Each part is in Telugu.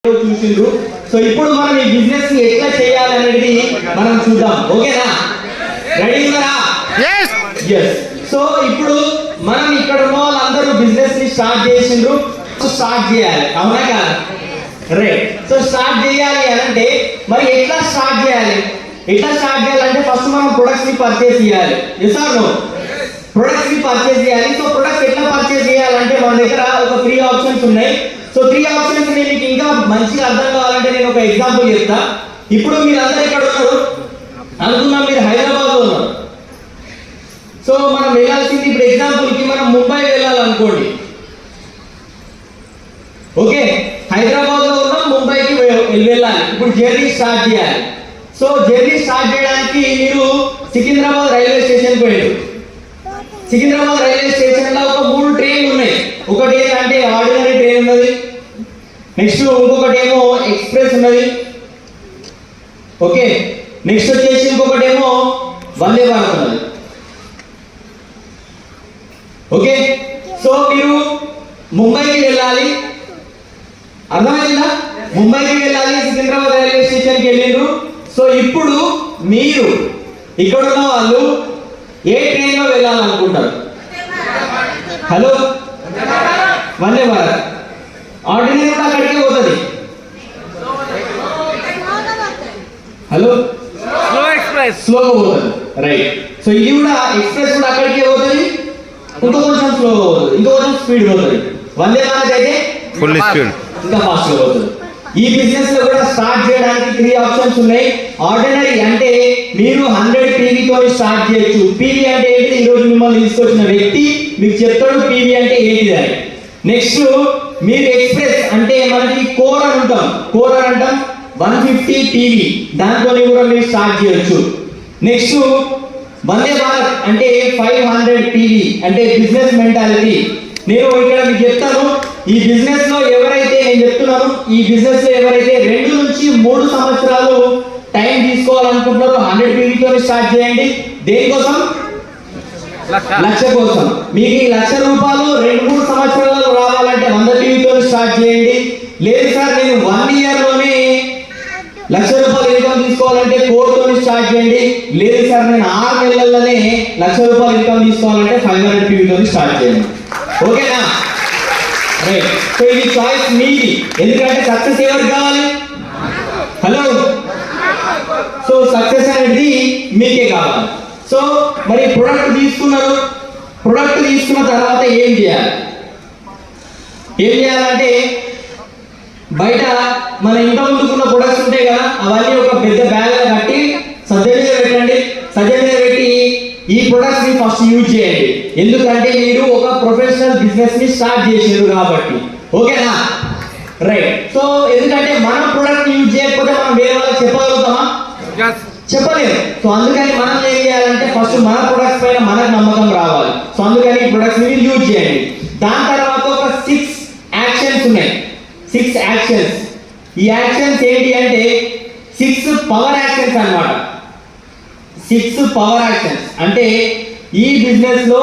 చూసిండ్రు. సో ఇప్పుడు మనం ఈ బిజినెస్ ని ఎట్లా చేయాలి అనేది మనం చూద్దాం. ఓకేనా? రెడీ ఉన్నారా? yes. సో ఇప్పుడు మనం ఇక్కడ ఉన్న వాళ్ళందరూ బిజినెస్ ని స్టార్ట్ చేసిండ్రు. స్టార్ట్ చేయాలి, అవునా కాదు? రైట్. సో స్టార్ట్ చేయాలి అంటే మరి ఎట్లా స్టార్ట్ చేయాలి? ఫస్ట్ మనం ప్రొడక్ట్స్ ని పర్చేస్ చేయాలి. yes or no? ప్రొడక్ట్స్ ని పర్చేస్ చేయాలి. సో ప్రొడక్ట్స్ ఎట్లా పర్చేస్ చేయాలంటే మన దగ్గర ఒక 3 ఆప్షన్స్ ఉన్నాయి. సో 3 ఆప్షన్స్ మీకు ఇంకా మంచిగా అర్థం కావాలంటే నేను ఒక ఎగ్జాంపుల్ చెప్తా. ఇప్పుడు మీరు అందరూ ఇక్కడ ఉన్నారు అనుకున్నాం, మీరు హైదరాబాద్ లో ఉన్నారు. సో మనం వెళ్ళాల్సింది ఇప్పుడు ఎగ్జాంపుల్ కి మనం ముంబై వెళ్ళాలనుకోండి. ఓకే, హైదరాబాద్ లో ఉన్నాం, ముంబైకి వెళ్ళాలి. ఇప్పుడు జర్నీ స్టార్ట్ చేయాలి. సో జర్నీ స్టార్ట్ చేయడానికి మీరు సికింద్రాబాద్ రైల్వే స్టేషన్ పోయారు. సికింద్రాబాద్ రైల్వే స్టేషన్ లో ఒక 3 ట్రైన్లు ఉన్నాయి. ఒకటి ఏంటంటే ఆర్డినరీ ట్రైన్ ఉన్నది, నెక్స్ట్ ఇంకొకటి ఏమో ఎక్స్ప్రెస్ ఉన్నది. ఓకే, నెక్స్ట్ వచ్చేసి ఇంకొకటి ఏమో వందే భారత్ ఉన్నది. ఓకే, సో మీరు ముంబైకి వెళ్ళాలి, అర్థమైందా? ముంబైకి వెళ్ళాలి, సికింద్రాబాద్ రైల్వే స్టేషన్కి వెళ్ళిండ్రు. సో ఇప్పుడు మీరు ఇక్కడ ఉన్న వాళ్ళు ఏ ట్రైన్ లో వెళ్ళాలనుకుంటారు? హలో, వందే భారత్. ఆర్డినరీ కూడా అక్కడికే పోతుంది. హలో, స్లోగా పోతుంది. రైట్. సో ఇది కూడా ఎక్స్ప్రెస్ కూడా అక్కడికే పోతుంది, ఇంకో కొంచెం స్లోగా పోతుంది, ఇంకో కొంచెం స్పీడ్ పోతుంది. వందే భారత్ అయితే ఫుల్ స్పీడ్, ఇంకా ఫాస్ట్ గా పోతుంది. ఈ బిజినెస్ లో కూడా స్టార్ట్ చేయడానికి 3 ఆప్షన్స్ ఉన్నాయి. ఆర్డినరీ అంటే మీరు 100 PV తో స్టార్ట్ చేయొచ్చు. PV అంటే ఏంటి? ఈ రోజు మిమ్మల్ని తీసుకొచ్చిన వ్యక్తి మీకు చెప్తాడు PV అంటే ఏంటిది అని. నెక్స్ట్ మీరు ఎక్స్ప్రెస్ అంటే మనకి కోర్ అని అంటాం, 150 PV, దాంతో కూడా మీరు స్టార్ట్ చేయొచ్చు. నెక్స్ట్ వందే భారత్ అంటే 500 PV, అంటే బిజినెస్ మెంటాలిటీ. నేను ఇక్కడ మీకు చెప్తాను, ఈ బిజినెస్ లో ఎవరైతే, నేను చెప్తున్నాను, ఈ బిజినెస్ లో ఎవరైతే 2 నుంచి 3 సంవత్సరాలు టైం తీసుకోవాలనుకుంటున్నారో 100 PV తో స్టార్ట్ చేయండి. దేనికోసం? లక్ష కోసం. మీకు ఈ ₹1,00,000 2-3 సంవత్సరాలు రావాలంటే 100 PV తో స్టార్ట్ చేయండి. లేదు సార్ నేను 1 ఇయర్ లోనే ₹1,00,000 ఇన్కమ్ తీసుకోవాలంటే కోర్ తో స్టార్ట్ చేయండి. లేదు సార్ నేను 6 నెలల్లోనే ₹1,00,000 ఇన్కమ్ తీసుకోవాలంటే 500 PV తో స్టార్ట్ చేయండి. ఓకేనా? రైట్. సో ఇది చాయిస్ మీది, ఎందుకంటే సక్సెస్ ఎవరికి కావాలి? హలో, సో సక్సెస్ అనేది మీకే కావాలి. సో మరి ప్రొడక్ట్ తీసుకున్నారు, ప్రొడక్ట్ తీసుకున్న తర్వాత ఏం చేయాలంటే బయట మన ఇంట్లో ముందుకున్న ప్రొడక్ట్స్ ఉంటాయి కదా, అవన్నీ ఒక పెద్ద బ్యాగ్ లో కట్టి సజ్జ మీద పెట్టండి. సజ్జ మీద పెట్టి ఈ ప్రొడక్ట్స్ ని ఫస్ట్ యూజ్ చేయండి. ఎందుకంటే మీరు ఒక ప్రొఫెషనల్ బిజినెస్ ని స్టార్ట్ చేసారు కాబట్టి. ఓకేనా? రైట్. సో ఎందుకంటే మన ప్రొడక్ట్ యూజ్ చేయకపోతే మనం వేరే వాళ్ళకి చెప్పగలుగుతామా? చెప్పలేము. సో అందుకని మనం ఏం చేయాలంటే ఫస్ట్ మన ప్రొడక్ట్స్ పైన మనకు నమ్మకం రావాలి. సో అందుకని ఈ ప్రొడక్ట్స్ ని యూజ్ చేయండి. దాని తర్వాత ఒక 6 యాక్షన్స్ ఉన్నాయి. 6 యాక్షన్స్. ఈ యాక్షన్స్ ఏంటి అంటే 6 పవర్ యాక్షన్స్ అన్నమాట. 6 పవర్ యాక్షన్స్ అంటే ఈ బిజినెస్ లో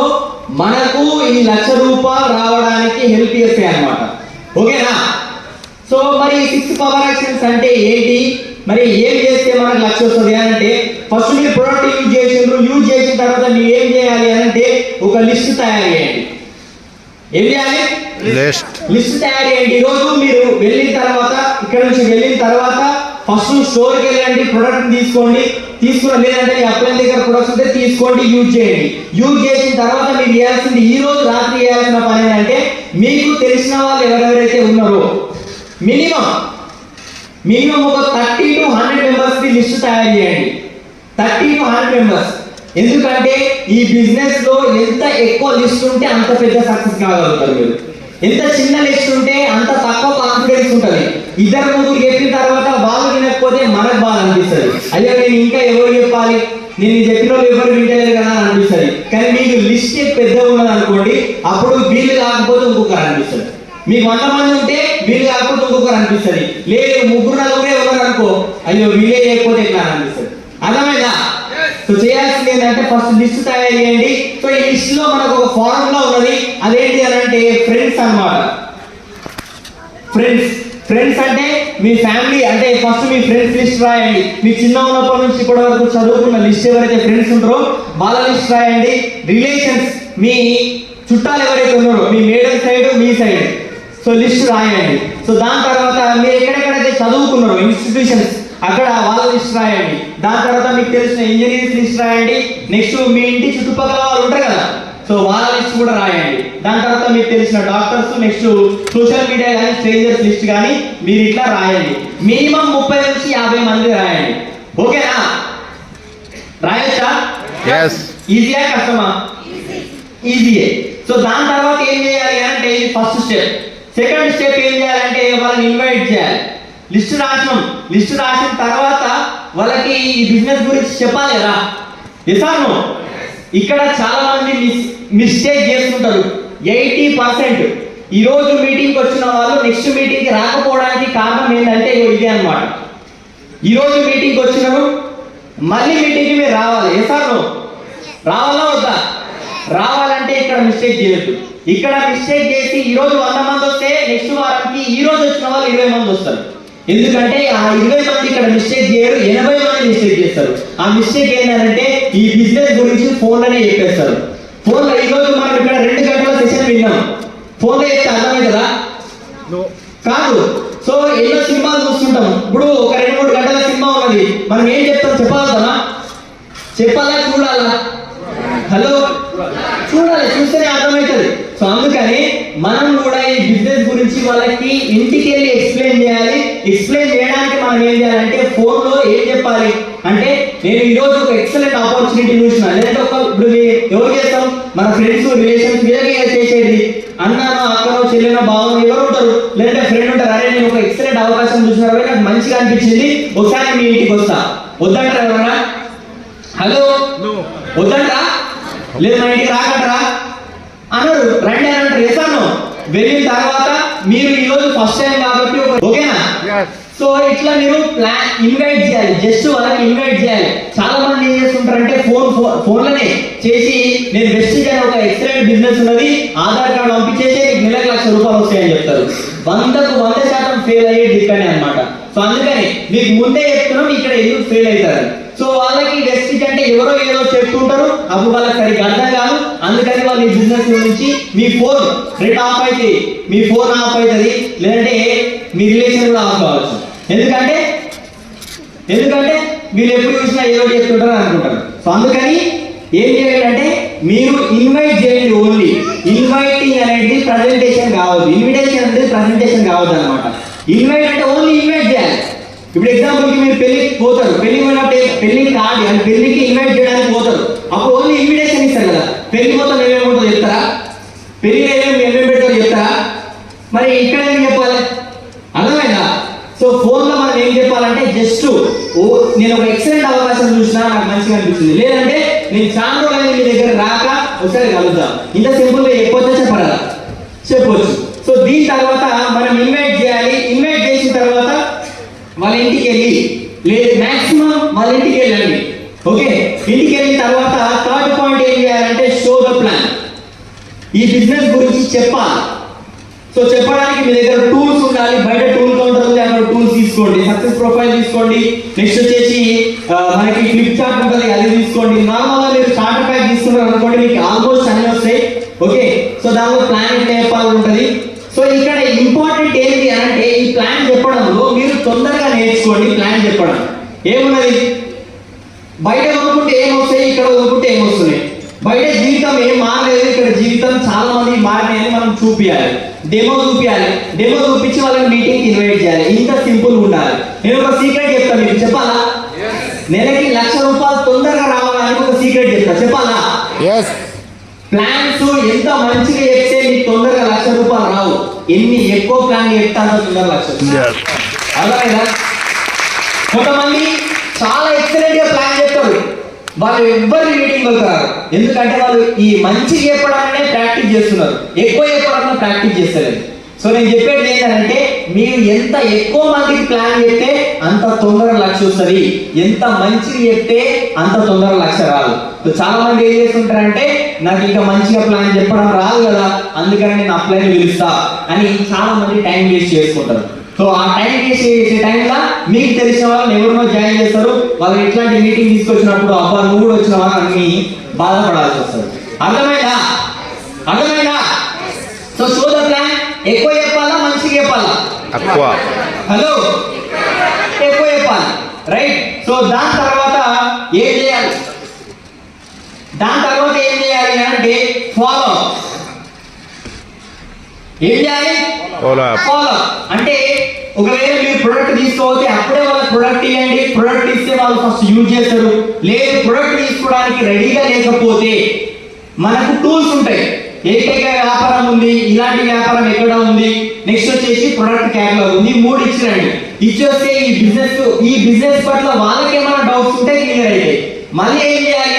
మనకు ఈ ₹1,00,000 రావడానికి హెల్ప్ చేస్తాయి అన్నమాట. ఓకేనా? సో మరి 6 పవర్ యాక్షన్స్ అంటే ఏంటి, మరి ఏం చేస్తే మనకు 1,00,000 వస్తుంది అంటే ఫస్ట్ మీరు ప్రొడక్ట్ యూజ్ చేసిన తర్వాత మీరు ఏం చేయాలి అంటే ఒక లిస్ట్ తయారు చేయండి. ఏం చేయాలి? లిస్ట్ తయారు చేయండి. ఈరోజు మీరు వెళ్ళిన తర్వాత, ఇక్కడ నుంచి వెళ్ళిన తర్వాత ఫస్ట్ స్టోర్కి వెళ్ళండి, ప్రొడక్ట్ తీసుకోండి. లేదంటే మీ అప్లైన్ దగ్గర ప్రొడక్ట్స్ ఉంటే తీసుకోండి, యూజ్ చేయండి. యూజ్ చేసిన తర్వాత మీరు చేయాల్సింది, ఈ రోజు రాత్రి చేయాల్సిన పని ఏంటంటే మీకు తెలిసిన వాళ్ళు ఎవరెవరైతే ఉన్నారో మినిమం ఒక 30 to 100 మెంబర్స్ కి లిస్ట్ తయారు చేయండి. 30 to 100 మెంబర్స్. ఎందుకంటే ఈ బిజినెస్ లో ఎంత ఎక్కువ లిస్ట్ ఉంటే అంత పెద్ద సక్సెస్ కాగలుగుతారు మీరు. ఎంత చిన్న లిస్ట్ ఉంటే అంత తక్కువ కాన్ఫిడెన్స్ ఉంటుంది. 2-3 చెప్పిన తర్వాత వాళ్ళు వినకపోతే మనకు బాగా అనిపిస్తుంది. అయ్యో నేను ఇంకా ఎవరు చెప్పాలి, నేను చెప్పిన వాళ్ళు ఎవరు వింటలేదు కదా అని అనిపిస్తుంది. కానీ మీకు లిస్ట్ పెద్దగా ఉన్నది అనుకోండి, అప్పుడు వీళ్ళు కాకపోతే ఇంకొకరు అనిపిస్తుంది. మీకు 100 మంది ఉంటే వీళ్ళు కాకపోతే ఇంకొకరు అనిపిస్తుంది. లేదు 3-4 ఉన్నారు అనుకో, అయ్యో వీళ్ళే చేయకపోతే ఎట్లా అనిపిస్తుంది. అర్థమైందా? సో చేయాల్సింది ఏంటంటే ఫస్ట్ లిస్ట్ తయారు చేయండి. సో ఈ లిస్ట్ లో మనకు ఒక ఫార్ములా ఉన్నది, అదేంటి అని అంటే ఫ్రెండ్స్ అన్నమాట. ఫ్రెండ్స్ ఫ్రెండ్స్ అంటే మీ ఫ్యామిలీ, అంటే ఫస్ట్ మీ ఫ్రెండ్స్ లిస్ట్ రాయండి. మీ చిన్న ఉన్నప్పటి నుంచి ఇప్పటి వరకు చదువుకున్న లిస్ట్ ఎవరైతే ఫ్రెండ్స్ ఉంటారో వాళ్ళ లిస్ట్ రాయండి. రిలేషన్స్, మీ చుట్టాలు ఎవరైతే ఉన్నారో మీ మేడం సైడ్ మీ సైడ్, సో లిస్ట్ రాయండి. సో దాని తర్వాత మీరు ఎక్కడెక్కడైతే చదువుకున్నారో ఇన్స్టిట్యూషన్స్ అక్కడ వాళ్ళ లిస్ట్ రాయండి. దాని తర్వాత మీకు తెలిసిన ఇంజనీరింగ్ లిస్ట్ రాయండి. నెక్స్ట్ మీ ఇంటి చుట్టుపక్కల వాళ్ళు ఉంటారు కదా, సో వాళ్ళ లిస్ట్ కూడా రాయండి. దాని తర్వాత మీకు తెలిసిన డాక్టర్స్, నెక్స్ట్ సోషల్ మీడియా కానీ స్ట్రేంజర్స్ లిస్ట్ కానీ మీరు ఇట్లా రాయండి. మినిమం 30 నుంచి 50 మంది రాయండి. ఓకేనా? రాయొచ్చా? ఈజీయా కష్టమా? ఈజీయే. సో దాని తర్వాత ఏం చేయాలి అంటే ఇది ఫస్ట్ స్టెప్. సెకండ్ స్టెప్ ఏం చేయాలంటే వాళ్ళని ఇన్వైట్ చేయాలి. లిస్ట్ రాసిన తర్వాత వాళ్ళకి ఈ బిజినెస్ గురించి చెప్పాలి కదా. ఎసాను ఇక్కడ చాలా మంది మిస్టేక్ చేస్తుంటారు. 80% ఈరోజు మీటింగ్కి వచ్చిన వాళ్ళు నెక్స్ట్ మీటింగ్కి రాకపోవడానికి కారణం ఏంటంటే ఇదే అన్నమాట. ఈరోజు మీటింగ్కి వచ్చినారు, మళ్ళీ మీటింగ్కి మీరు రావాలి. ఎసాను రావాలా వద్దా? రావాలంటే ఇక్కడ మిస్టేక్ చేయొద్దు. ఇక్కడ మిస్టేక్ చేసి ఈరోజు 100 మంది వస్తే నెక్స్ట్ వారానికి ఈ రోజు వచ్చిన వాళ్ళు 20 మంది వస్తారు. ఎందుకంటే ఆ 20 మంది ఇక్కడ మిస్టేక్ చేయరు, 80 మంది మిస్టేక్ చేస్తారు. ఆ మిస్టేక్ ఏంటంటే ఈ బిజినెస్ గురించి ఫోన్లోనే చెప్పేస్తారు. ఫోన్లో ఈరోజు మనం ఇక్కడ 2 గంటల సెషన్ విన్నాం, ఫోన్లో చెప్తే అర్థమే కదా? కాదు. సో ఎన్నో సినిమాలు చూస్తుంటాం. ఇప్పుడు ఒక 2-3 గంటల సినిమా ఉన్నది, మనం ఏం చెప్తాం? చెప్పాలా చూడాలా? హలో, చూడాలి, చూస్తేనే అర్థమవుతుంది. సో అందుకని మనం కూడా ఈ బిజినెస్ గురించి వాళ్ళకి ఇంటికి వెళ్ళి ఎక్స్ప్లెయిన్ చేయాలి. ఎక్స్ప్లెయిన్ చేయడానికి మనం ఏం చేయాలంటే ఫోన్లో ఏం చెప్పాలి అంటే, నేను ఈరోజు ఒక ఎక్సలెంట్ ఆపర్చునిటీ చూసిన, లేదంటే ఇప్పుడు ఎవరు చేస్తాం? మన ఫ్రెండ్స్ రిలేషన్స్ వీళ్ళకి చేసేది. అన్ననో అక్కనో చెల్లెనో బావనో ఎవరు ఉంటారు, లేదంటే ఫ్రెండ్ ఉంటారు. అరే నేను ఒక ఎక్సలెంట్ అవకాశం చూసిన నాకు మంచిగా అనిపించింది, ఒకసారి మీ ఇంటికి వస్తా. వద్దంటారా ఎవరన్నా? హలో, వద్దంటారా? లేదు మా ఇంటికి రాకంటారా అన్నారు. రండి అని అంటారు. ఎసాను వెళ్ళిన తర్వాత మీరు ఈరోజు ఫస్ట్ టైం కాబట్టి ఓకేనా? సో ఇట్లా మీరు ఇన్వైట్ చేయాలి, జస్ట్ వాళ్ళకి ఇన్వైట్ చేయాలి. చాలా మంది ఏం చేస్తుంటారంటే ఫోన్లోనే చేసి నేను బెస్ట్ అని ఒక ఎక్సలెంట్ బిజినెస్ ఉన్నది, ఆధార్ కార్డు పంపించేసి నెలకు ₹1,00,000 వస్తాయని చెప్తారు. 100% ఫెయిల్ అయ్యేది ఇక్కడనే అనమాట. సో అందుకని మీకు ముందే చెప్తున్నాం ఇక్కడ ఎందుకు ఫెయిల్ అవుతారు. సో వాళ్ళకి వెస్టిజ్ అంటే ఎవరో ఏదో చెప్తుంటారు, అప్పుడు వాళ్ళకి సరిగ్గా అర్థం కాదు. అందుకని వాళ్ళు ఈ బిజినెస్ నుంచి మీ ఫోన్ రెడ్ ఆఫ్ అయితే మీ ఫోన్ ఆఫ్ అవుతుంది, లేదంటే మీ రిలేషన్ కూడా ఆఫ్ కావచ్చు. ఎందుకంటే వీళ్ళు ఎప్పుడు చూసినా ఏదో చెప్తుంటారు అనుకుంటారు. సో అందుకని ఏం చేయాలంటే మీరు ఇన్వైట్ చేయండి. ఓన్లీ ఇన్వైటింగ్ అనేది ప్రజెంటేషన్ కావద్దు, ఇన్విటేషన్ అనేది ప్రజెంటేషన్ కావద్దు అనమాట. ఇన్వైట్ అంటే ఓన్లీ ఇన్వైట్ చేయాలి. ఇప్పుడు ఎగ్జాంపుల్కి మీరు పెళ్లికి పోతారు, పెళ్లికి పోయినప్పుడు పెళ్లికి కాదు అని పెళ్లికి ఇన్వైట్ చేయడానికి పోతారు, అప్పుడు ఓన్లీ ఇన్విటేషన్ ఇస్తారు కదా. పెళ్లి మొత్తం ఏమేమింటుందో చెప్తారా? పెళ్లిలో ఏమేమి పెడతారో చెప్తారా? మరి ఇక్కడ ఏం చెప్పాలి? అర్థమైందా? సో ఫోన్లో మనం ఏం చెప్పాలంటే జస్ట్ నేను ఒక ఎక్సలెంట్ అవకాశం చూసినా నాకు మంచిగా అనిపిస్తుంది, లేదంటే నేను చాలా రోజులు మీ దగ్గర రాక ఒకసారి కలుద్దాం, ఇంత సింపుల్గా చెప్పొచ్చు. సో దీని తర్వాత మనం ఇన్వైట్ చేయాలి. ఇన్వైట్ చేసిన తర్వాత వాళ్ళ ఇంటికి వెళ్ళి, లేదు మ్యాక్సిమం వాళ్ళ ఇంటికి వెళ్ళండి. ఓకే, ఇంటికి వెళ్ళిన తర్వాత థర్డ్ పాయింట్ ఏం చేయాలంటే షో ద ప్లాన్. ఈ బిజినెస్ గురించి చెప్పాలి. సో చెప్పడానికి మీ దగ్గర టూల్స్ ఉండాలి. బయట టూల్ కౌంటర్ ఉంది, అక్కడ టూల్స్ తీసుకోండి. సక్సెస్ ప్రొఫైల్ తీసుకోండి. నెక్స్ట్ వచ్చేసి మనకి ఫ్లిప్చార్ట్ ఉంటుంది, అది తీసుకోండి. నార్మల్గా మీరు స్టార్టర్ ప్యాక్ తీసుకున్నారు అనుకోండి, మీకు ఆల్మోస్ట్ అన్నీ వస్తాయి. ఓకే, సో దానిలో ప్లాన్ ఎట్లా చెప్పాలి ఉంటుంది. సో ఇక్కడ ఇంపార్టెంట్ ఏంటి అంటే ఈ ప్లాన్ చెప్పడంలో మీరు తొందరగా నేర్చుకోండి. ప్లాన్ చెప్పడం ఏమున్నది, బయట కొనుక్కుంటే ఏమొస్తాయి, ఇక్కడ కొనుక్కుంటే ఏమొస్తున్నాయి. బయట జీవితం ఏం మారలేదు, ఇక్కడ జీవితం చాలా మంది మారినాయని మనం చూపించాలి. డెమో చూపించి వాళ్ళని మీటింగ్కి ఇన్వైట్ చేయాలి. ఇంత సింపుల్ ఉండాలి. నేను ఒక సీక్రెట్ చెప్తాను, మీకు చెప్పాలా? నెలకి ₹1,00,000 తొందరగా రావాలని ఒక సీక్రెట్ చెప్పాలా? ప్లాన్స్ ఎంత మంచిగా చెప్తే మీకు తొందరగా ₹1,00,000 రావు. ఎన్ని ఎక్కువ ప్లాన్ చెప్తే అంత తొందరగా ₹1,00,000. అర్థమైందా? కొంతమంది చాలా ఎక్సలెంట్ గా ప్లాన్ చెప్తారు, వాళ్ళు ఎవ్వరి మీటింగ్ వెళ్తారు. ఎందుకంటే వాళ్ళు ఈ మంచి చెప్పడానే ప్రాక్టీస్ చేస్తున్నారు, ఎక్కువ చెప్పడం ప్రాక్టీస్ చేస్తారు. సో నేను చెప్పేది ఏంటంటే మీరు ఎంత ఎక్కువ మందికి ప్లాన్ చెప్తే అంత తొందరగా లక్ష్యం వస్తుంది, ఎంత మంచిగా చెప్తే అంత తొందరగా లక్ష్యం రాదు. సో చాలా మంది ఏం చేస్తుంటారంటే నాకు ఇంకా మంచిగా ప్లాన్ చెప్పడం రాదు కదా, అందుకని నేను అప్లైని పిలుస్తా అని చాలా మంది టైం వేస్ట్ చేసుకుంటారు. సో ఆ టైం చేసే టైంలో మీకు తెలిసిన వాళ్ళని ఎవరినో జాయిన్ చేస్తారు. వాళ్ళు ఇట్లాంటి మీటింగ్ తీసుకొచ్చినప్పుడు అబ్బా నువ్వు కూడా వచ్చిన వాళ్ళని బాధపడాల్సి వస్తుంది. అర్థమైందా? So show the plan. ఎక్కువ చెప్పాలా మంచిగా చెప్పాలా? హలో, ఎక్కువ చెప్పాలి. రైట్. సో దాని తర్వాత ఏం చేయాలి అంటే ఫాలో. ఏం చేయాలి? ఫాలో అంటే ఒకవేళ మీరు ప్రొడక్ట్ తీసుకోవచ్చు అప్పుడే వాళ్ళ ప్రొడక్ట్ ఇవ్వండి. ప్రొడక్ట్ ఇస్తే వాళ్ళు ఫస్ట్ యూజ్ చేస్తారు. లేదు ప్రొడక్ట్ తీసుకోవడానికి రెడీగా లేకపోతే మనకు టూల్స్ ఉంటాయి. ఏకైక వ్యాపారం ఉంది, ఇలాంటి వ్యాపారం ఎక్కడ ఉంది, నెక్స్ట్ వచ్చేసి ప్రొడక్ట్ క్యాటలాగ్ ఉంది. 3 ఇచ్చిరండి. ఇచ్చొస్తే ఈ బిజినెస్ పట్ల వాళ్ళకి ఏమైనా డౌట్స్ ఉంటే క్లియర్ అయితే మళ్ళీ ఏం చేయాలి?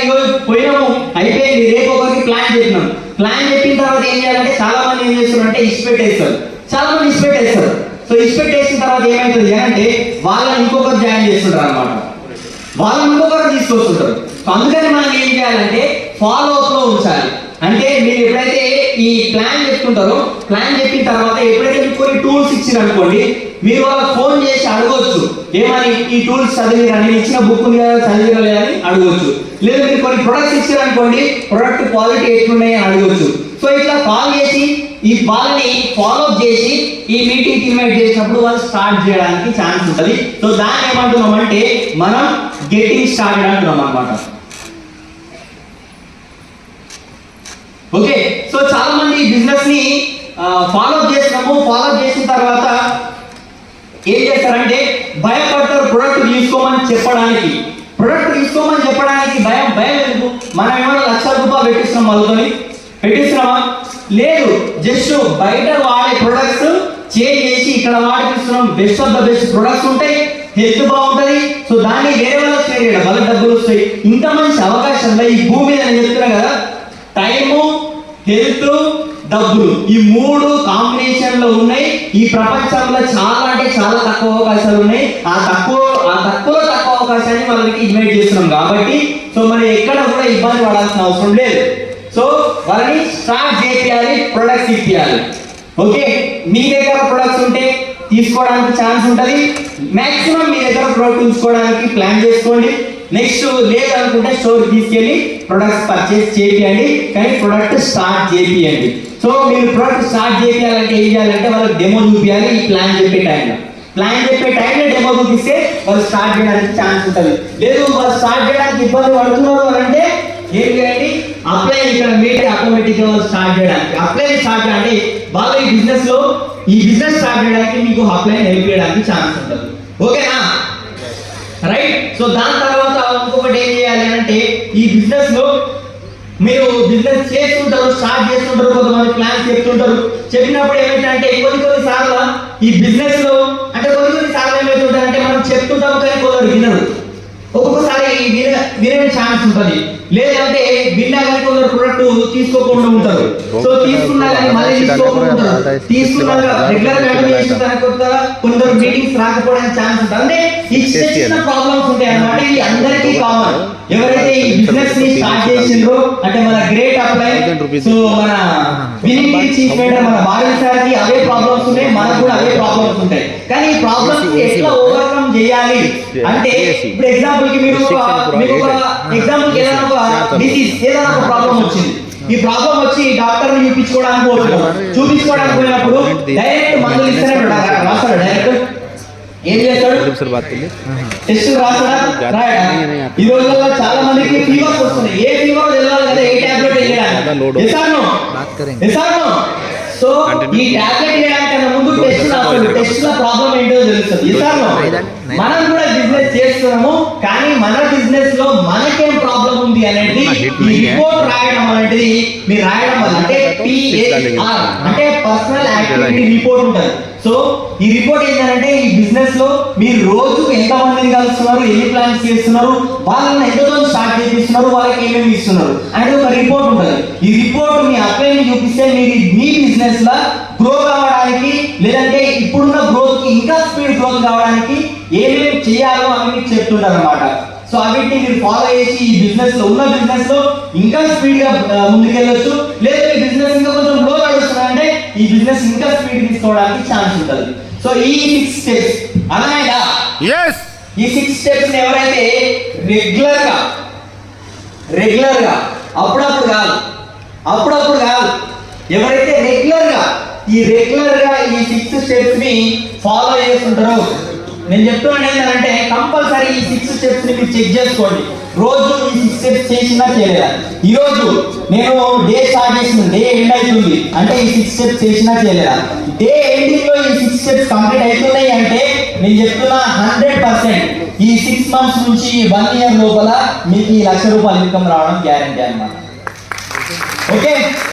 పోయినాము అయిపోయింది, రేపు ఒకరికి ప్లాన్ చెప్పినాం. ప్లాన్ చెప్పిన తర్వాత ఏం చేయాలంటే చాలా మంది ఏం చేస్తారు అంటే ఇచ్చిపెట్టేస్తారు. సో ఇచ్చిపెట్టేసిన తర్వాత ఏమవుతుంది అంటే వాళ్ళని ఇంకొకరు జాయిన్ చేస్తుంటారు అనమాట. వాళ్ళని ఇంకొకరు తీసుకొస్తుంటారు. సో అందుకని మనం ఏం చేయాలంటే ఫాలో అప్ లో ఉంచాలి. అంటే మీరు ఎప్పుడైతే ఈ ప్లాన్ చెప్తుంటారో ప్లాన్ చెప్పిన తర్వాత ఎప్పుడైతే మీకు కొన్ని టూల్స్ ఇచ్చిరనుకోండి, మీరు వాళ్ళకి ఫోన్ చేసి అడగవచ్చు ఏమని, ఈ టూల్స్ చదివిరా, నేను ఇచ్చిన బుక్ ఉంది కదా చదివిరా లేదని అడగవచ్చు. లేదు మీరు కొన్ని ప్రొడక్ట్స్ ఇచ్చారనుకోండి, ప్రొడక్ట్ క్వాలిటీ ఎట్లున్నాయి అని అడగవచ్చు. సో ఇట్లా కాల్ చేసి ఈ వాళ్ళని ఫాలో అప్ చేసి ఈ మీటింగ్ ఇన్వైట్ చేసినప్పుడు వాళ్ళు స్టార్ట్ చేయడానికి ఛాన్స్ ఉంటుంది. సో దాన్ని ఏమంటున్నాం అంటే మనం గెటింగ్ స్టార్టెడ్ అంటున్నాం అన్నమాట. ఓకే. సో చాలా మంది బిజినెస్ ని ఫాలో అప్ చేసిన తర్వాత ఏం చేస్తారంటే భయపడతారు ప్రొడక్ట్ తీసుకోమని చెప్పడానికి. భయం ఎందుకు? మనం ఏమైనా ₹1,00,000 పెట్టిస్తున్నామా? లేదు, జస్ట్ బయట వాడే ప్రొడక్ట్స్ చేంజ్ చేసి ఇక్కడ వాడిస్తున్నాం. Best of the best products ఉంటాయి, హెల్త్ బాగుంటది. సో దాన్ని వేరే వాళ్ళకి షేర్ చేయడం వాళ్ళకి డబ్బులు వస్తాయి. ఇంత మంచి అవకాశంలో ఈ భూమి మీద నేను చెప్తున్నా కదా, టైము, హెల్త్, డబ్బులు ఈ 3 కాంబినేషన్ లో ఉన్నాయి. ఈ ప్రపంచంలో చాలా అంటే చాలా తక్కువ అవకాశాలు ఉన్నాయి. ఆ తక్కువ అవకాశాన్ని వాళ్ళకి ఇన్వైట్ చేస్తున్నాం కాబట్టి సో మనం ఎక్కడ కూడా ఇబ్బంది పడాల్సిన అవసరం లేదు. సో వాళ్ళని స్టార్ట్ చేయాలి, ప్రొడక్ట్స్ ఇప్పియాలి. ఓకే. మీ దగ్గర ప్రొడక్ట్స్ ఉంటే తీసుకోవడానికి ఛాన్స్ ఉంటుంది. మాక్సిమం మీ దగ్గర ప్రొడక్ట్ ఉంచుకోవడానికి ప్లాన్ చేసుకోండి. నెక్స్ట్ లేదనుకుంటే స్టోర్ తీసుకెళ్ళి ప్రొడక్ట్స్ పర్చేస్ చేయండి, కానీ ప్రొడక్ట్ స్టార్ట్ చేయండి. సో మీరు ప్రొడక్ట్ స్టార్ట్ చేయాలంటే ఏం చేయాలంటే వాళ్ళకి డెమో చూపించాలి. ఈ ప్లాన్ చెప్పే టైంలో డెమో చూపిస్తే వాళ్ళు స్టార్ట్ చేయడానికి ఛాన్స్ ఉంటుంది. లేదు వాళ్ళు స్టార్ట్ చేయడానికి ఇబ్బంది పడుతున్నారు అని అంటే ఏం చేయండి, అప్లై ఇక్కడ మీట్ ఆటోమేటిక్గా వాళ్ళు స్టార్ట్ చేయాలంటే వాళ్ళు ఈ బిజినెస్ స్టార్ట్ చేయడానికి మీకు అప్లై హెల్ప్ చేయడానికి ఛాన్స్ ఉంటుంది. ఓకేనా? రైట్. సో దాని తర్వాత ఇంకొకటి ఏం చేయాలి అంటే ఈ బిజినెస్ లో మీరు బిజినెస్ స్టార్ట్ చేస్తుంటారు, కొంతమంది ప్లాన్స్ చెప్తుంటారు. చెప్పినప్పుడు ఏమైందంటే కొన్ని సార్లు ఈ బిజినెస్ లో అంటే కొన్ని సార్లు ఏమవుతుంటారంటే మనం చెప్తుంటాము కానీ కొందరు వినరు. ఒక్కొక్కసారి వినే ఛాన్స్ ఉంటుంది. లేదంటే విన్నా కానీ కొందరు ప్రొడక్ట్ తీసుకోకుండా ఉంటారు. సో తీసుకున్నా కానీ మళ్ళీ తీసుకోకుండా ఉంటారు. తీసుకున్నాక రెగ్యులర్ కొందరు మీటింగ్స్ రాకపోవడానికి ఛాన్స్ ఉంటుంది. అంటే ఈ చిన్న ప్రాబ్లమ్స్ ఉంటాయి అన్నమాట. ఇది అందరికీ కామన్. ఎవరైతే ఈ బిజినెస్ ని స్టార్ట్ చేసిండ్రో అంటే మన గ్రేట్ అప్లై, సో మన వినింగ్ చీఫ్ లీడర్ మన బాలు సార్ కి అవే ప్రాబ్లమ్స్ ఉన్నాయి, మనకు కూడా అవే ప్రాబ్లమ్స్ ఉంటాయి. కానీ ఈ ప్రాబ్లమ్స్ ఎట్లా ఓవర్కమ్ చేయాలి అంటే ఇప్పుడు ఎగ్జాంపుల్ కి మీకు ఒక ఎగ్జాంపుల్ ఏదైనా ఒక డిసీజ్ ఏదైనా ఒక ప్రాబ్లం వచ్చింది. ఈ ప్రాబ్లం వచ్చి డాక్టర్ ని చూపించుకోవడానికి పోయినప్పుడు డైరెక్ట్ మందులు ఇస్తేనే రాస్తాడు. డైరెక్ట్ ఏం చేస్తాడు? టెస్ట్ రాస్తాడా? ఈ రోజుల్లో చాలా మందికి ఫీవర్స్ వస్తున్నాయి. ఏ ఫీవర్ తెలియాలి కదా, ఏ టాబ్లెట్ వేయాలి. సో ఈ టాబ్లెట్ వేయడానికన్నా ముందు టెస్ట్ లో ప్రాబ్లం ఏంటో తెలుస్తుంది. మనం కూడా బిజినెస్ చేస్తున్నాము, కానీ మన బిజినెస్ లో మనకేం ప్రాబ్లం ఉంది అనేది ఈ రిపోర్ట్ రాయడం అనేది మీరు రాయడం వల్ల అంటే PAR అంటే పర్సనల్ యాక్టివిటీ రిపోర్ట్ ఉంటుంది. సో ఈ రిపోర్ట్ ఏంటంటే ఈ బిజినెస్ లో మీరు రోజు ఎంత మందిని కలుస్తున్నారు, ఎన్ని ప్లాన్స్ చేస్తున్నారు, వాళ్ళని ఎంతతో స్టార్ట్ చేపిస్తున్నారు, వాళ్ళకి ఏమేమి ఇస్తున్నారు అనేది ఒక రిపోర్ట్ ఉంటుంది. ఈ రిపోర్ట్ మీ అప్లైని చూపిస్తే మీరు మీ బిజినెస్ లో గ్రో కావడానికి లేదంటే ఇప్పుడున్న గ్రోత్ కి ఇంకా స్పీడ్ గ్రోత్ కావడానికి ఏమేమి చేయాలో అని మీకు చెప్తుంటారు అనమాట. సో అవిటిని మీరు ఫాలో చేసి ఈ బిజినెస్ లో ఇంకా స్పీడ్ గా ముందుకెళ్ళొచ్చు. లేదా ఈ బిజినెస్ ఇంకా కొంచెం లో నడుస్తుందంటే ఈ బిజినెస్ ఇంకా స్పీడ్ తీసుకోవడానికి ఛాన్స్ ఉంటుంది. సో ఈ 6 స్టెప్స్ అర్థమైందా? ఈ 6 స్టెప్స్ ఎవరైతే రెగ్యులర్ గా అప్పుడప్పుడు కాదు ఎవరైతే రెగ్యులర్ గా ఈ 6 స్టెప్స్ ని ఫాలో చేస్తుంటారో, నేను చెప్తున్నాను ఏంటంటే కంపల్సరీ ఈ 6 స్టెప్స్ ని మీరు చెక్ చేసుకోండి. రోజు ఈ 6 స్టెప్స్ చేసినా చేయలేదా? ఈ రోజు నేను డే స్టార్ట్ చేసిన డే ఎండ్ అవుతుంది అంటే ఈ 6 స్టెప్స్ చేసినా చేయలేదా? డే ఎండింగ్ లో ఈ 6 స్టెప్స్ కంప్లీట్ అవుతున్నాయి అంటే నేను చెప్తున్నా 100% ఈ 6 మంత్స్ నుంచి 1 ఇయర్ లోపల మీకు ఈ 1,00,000 రూపాయలు ఇన్కమ్ రావడం గ్యారెంటీ అన్నమాట. ఓకే.